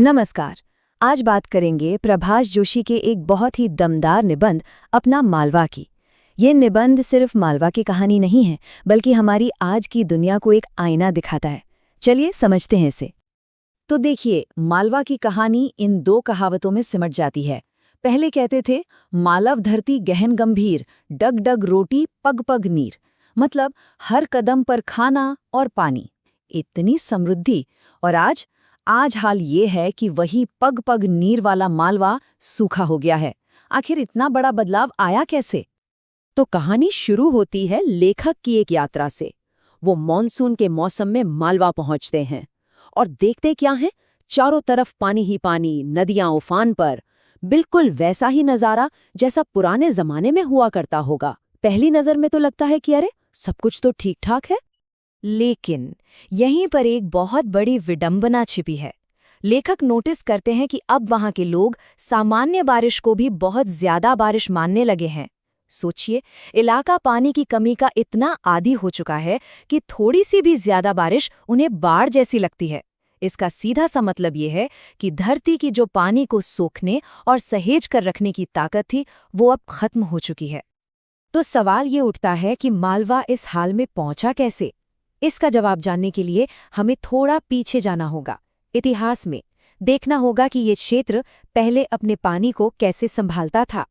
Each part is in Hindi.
नमस्कार। आज बात करेंगे प्रभाष जोशी के एक बहुत ही दमदार निबंध अपना मालवा की। ये निबंध सिर्फ मालवा की कहानी नहीं है, बल्कि हमारी आज की दुनिया को एक आईना दिखाता है। चलिए समझते हैं इसे। तो देखिए, मालवा की कहानी इन दो कहावतों में सिमट जाती है। पहले कहते थे, मालव धरती गहन गंभीर, डग डग रोटी पग पग नीर। मतलब हर कदम पर खाना और पानी, इतनी समृद्धि। और आज हाल ये है कि वही पग पग नीर वाला मालवा सूखा हो गया है। आखिर इतना बड़ा बदलाव आया कैसे? तो कहानी शुरू होती है लेखक की एक यात्रा से। वो मॉनसून के मौसम में मालवा पहुंचते हैं और देखते क्या है, चारों तरफ पानी ही पानी, नदियां उफान पर। बिल्कुल वैसा ही नजारा जैसा पुराने जमाने में हुआ करता होगा। पहली नजर में तो लगता है कि अरे सब कुछ तो ठीक ठाक है। लेकिन यहीं पर एक बहुत बड़ी विडंबना छिपी है। लेखक नोटिस करते हैं कि अब वहां के लोग सामान्य बारिश को भी बहुत ज्यादा बारिश मानने लगे हैं। सोचिए, इलाका पानी की कमी का इतना आदी हो चुका है कि थोड़ी सी भी ज्यादा बारिश उन्हें बाढ़ जैसी लगती है। इसका सीधा सा मतलब ये है कि धरती की जो पानी को सोखने और सहेज कर रखने की ताकत थी, वो अब खत्म हो चुकी है। तो सवाल ये उठता है कि मालवा इस हाल में पहुंचा कैसे। इसका जवाब जानने के लिए हमें थोड़ा पीछे जाना होगा, इतिहास में। देखना होगा कि ये क्षेत्र पहले अपने पानी को कैसे संभालता था।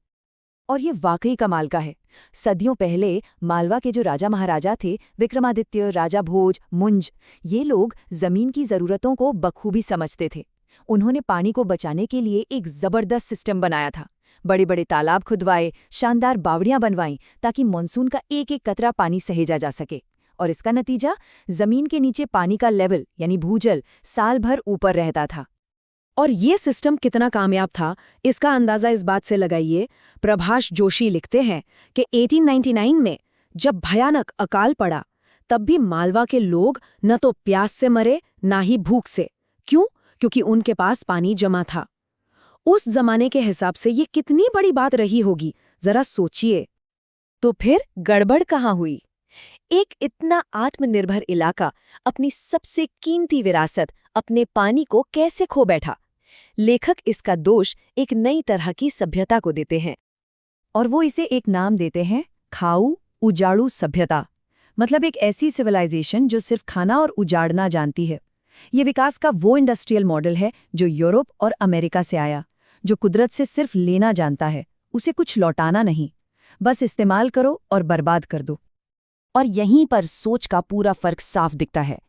और ये वाकई कमाल का है। सदियों पहले मालवा के जो राजा महाराजा थे, विक्रमादित्य, राजा भोज, मुंज, ये लोग जमीन की जरूरतों को बखूबी समझते थे। उन्होंने पानी को बचाने के लिए एक जबरदस्त सिस्टम बनाया था। बड़े बड़े तालाब खुदवाए, शानदार बावड़ियां बनवाईं, ताकि मानसून का एक एक कतरा पानी सहेजा जा सके। और इसका नतीजा, जमीन के नीचे पानी का लेवल यानी भूजल साल भर ऊपर रहता था। और ये सिस्टम कितना कामयाब था, इसका अंदाजा इस बात से लगाइए। प्रभाष जोशी लिखते हैं कि 1899 में जब भयानक अकाल पड़ा, तब भी मालवा के लोग न तो प्यास से मरे, ना ही भूख से। क्यों? क्योंकि उनके पास पानी जमा था। उस जमाने के हिसाब से ये कितनी बड़ी बात रही होगी, जरा सोचिए। तो फिर गड़बड़ कहाँ हुई? एक इतना आत्मनिर्भर इलाका अपनी सबसे कीमती विरासत, अपने पानी को कैसे खो बैठा? लेखक इसका दोष एक नई तरह की सभ्यता को देते हैं, और वो इसे एक नाम देते हैं, खाऊ उजाड़ू सभ्यता। मतलब एक ऐसी सिविलाइजेशन जो सिर्फ खाना और उजाड़ना जानती है। ये विकास का वो इंडस्ट्रियल मॉडल है जो यूरोप और अमेरिका से आया, जो कुदरत से सिर्फ लेना जानता है, उसे कुछ लौटाना नहीं। बस इस्तेमाल करो और बर्बाद कर दो। और यहीं पर सोच का पूरा फर्क साफ दिखता है।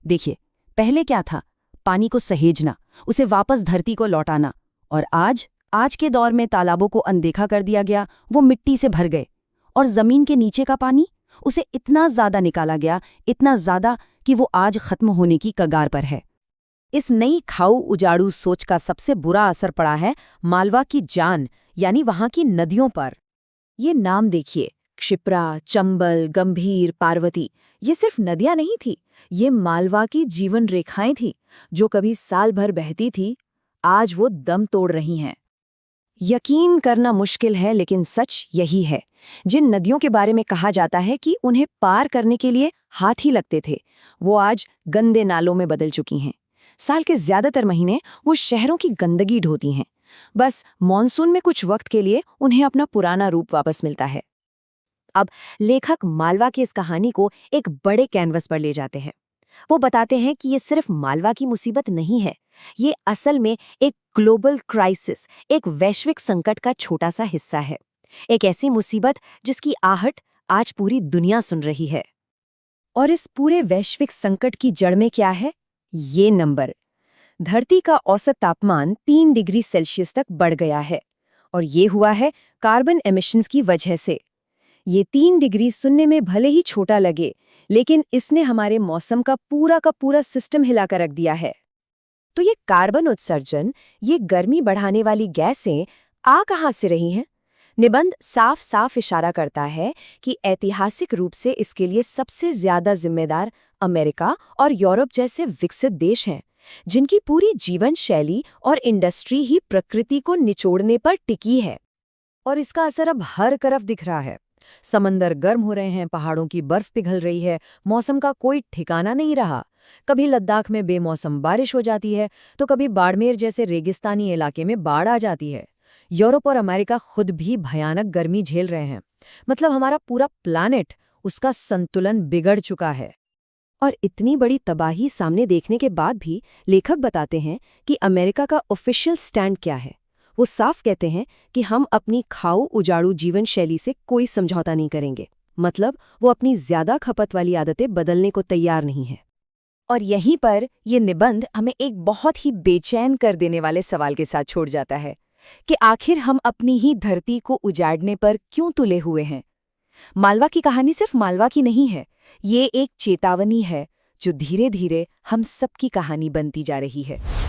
देखिए, पहले क्या था? पानी को सहेजना, उसे वापस धरती को लौटाना। और आज के दौर में तालाबों को अनदेखा कर दिया गया, वो मिट्टी से भर गए। और जमीन के नीचे का पानी, उसे इतना ज्यादा निकाला गया, इतना ज्यादा कि वो आज खत्म होने की कगार पर है। इस नई खाऊ उजाड़ू सोच का सबसे बुरा असर पड़ा है मालवा की जान, यानी वहां की नदियों पर। ये नाम देखिए, क्षिप्रा, चंबल, गंभीर, पार्वती। ये सिर्फ नदियां नहीं थी, ये मालवा की जीवन रेखाएं थी, जो कभी साल भर बहती थी, आज वो दम तोड़ रही हैं। यकीन करना मुश्किल है, लेकिन सच यही है। जिन नदियों के बारे में कहा जाता है कि उन्हें पार करने के लिए हाथ ही लगते थे, वो आज गंदे नालों में बदल चुकी हैं। साल के ज्यादातर महीने वो शहरों की गंदगी ढोती हैं। बस मॉनसून में कुछ वक्त के लिए उन्हें अपना पुराना रूप वापस मिलता है। अब लेखक मालवा की इस कहानी को एक बड़े कैनवस पर ले जाते हैं। वो बताते हैं कि ये सिर्फ मालवा की मुसीबत नहीं है, ये असल में एक ग्लोबल क्राइसिस, एक वैश्विक संकट का छोटा सा हिस्सा है। एक ऐसी मुसीबत जिसकी आहट आज पूरी दुनिया सुन रही है। और इस पूरे वैश्विक संकट की जड़ में क्या है? ये नंबर। धरती का औसत तापमान 3 डिग्री सेल्सियस तक बढ़ गया है, और ये हुआ है कार्बन एमिशंस की वजह से। ये 3 डिग्री सुनने में भले ही छोटा लगे, लेकिन इसने हमारे मौसम का पूरा सिस्टम हिलाकर रख दिया है। तो ये कार्बन उत्सर्जन, ये गर्मी बढ़ाने वाली गैसें आ कहाँ से रही हैं? निबंध साफ साफ इशारा करता है कि ऐतिहासिक रूप से इसके लिए सबसे ज्यादा जिम्मेदार अमेरिका और यूरोप जैसे विकसित देश हैं, जिनकी पूरी जीवन शैली और इंडस्ट्री ही प्रकृति को निचोड़ने पर टिकी है। और इसका असर अब हर तरफ दिख रहा है। समंदर गर्म हो रहे हैं, पहाड़ों की बर्फ पिघल रही है, मौसम का कोई ठिकाना नहीं रहा। कभी लद्दाख में बेमौसम बारिश हो जाती है, तो कभी बाड़मेर जैसे रेगिस्तानी इलाके में बाढ़ आ जाती है। यूरोप और अमेरिका खुद भी भयानक गर्मी झेल रहे हैं। मतलब हमारा पूरा प्लैनेट, उसका संतुलन बिगड़ चुका है। और इतनी बड़ी तबाही सामने देखने के बाद भी लेखक बताते हैं कि अमेरिका का ऑफिशियल स्टैंड क्या है। वो साफ कहते हैं कि हम अपनी खाऊ उजाड़ू जीवन शैली से कोई समझौता नहीं करेंगे। मतलब वो अपनी ज्यादा खपत वाली आदतें बदलने को तैयार नहीं है। और यहीं पर ये निबंध हमें एक बहुत ही बेचैन कर देने वाले सवाल के साथ छोड़ जाता है कि आखिर हम अपनी ही धरती को उजाड़ने पर क्यों तुले हुए हैं। मालवा की कहानी सिर्फ मालवा की नहीं है, ये एक चेतावनी है जो धीरे धीरे हम सबकी कहानी बनती जा रही है।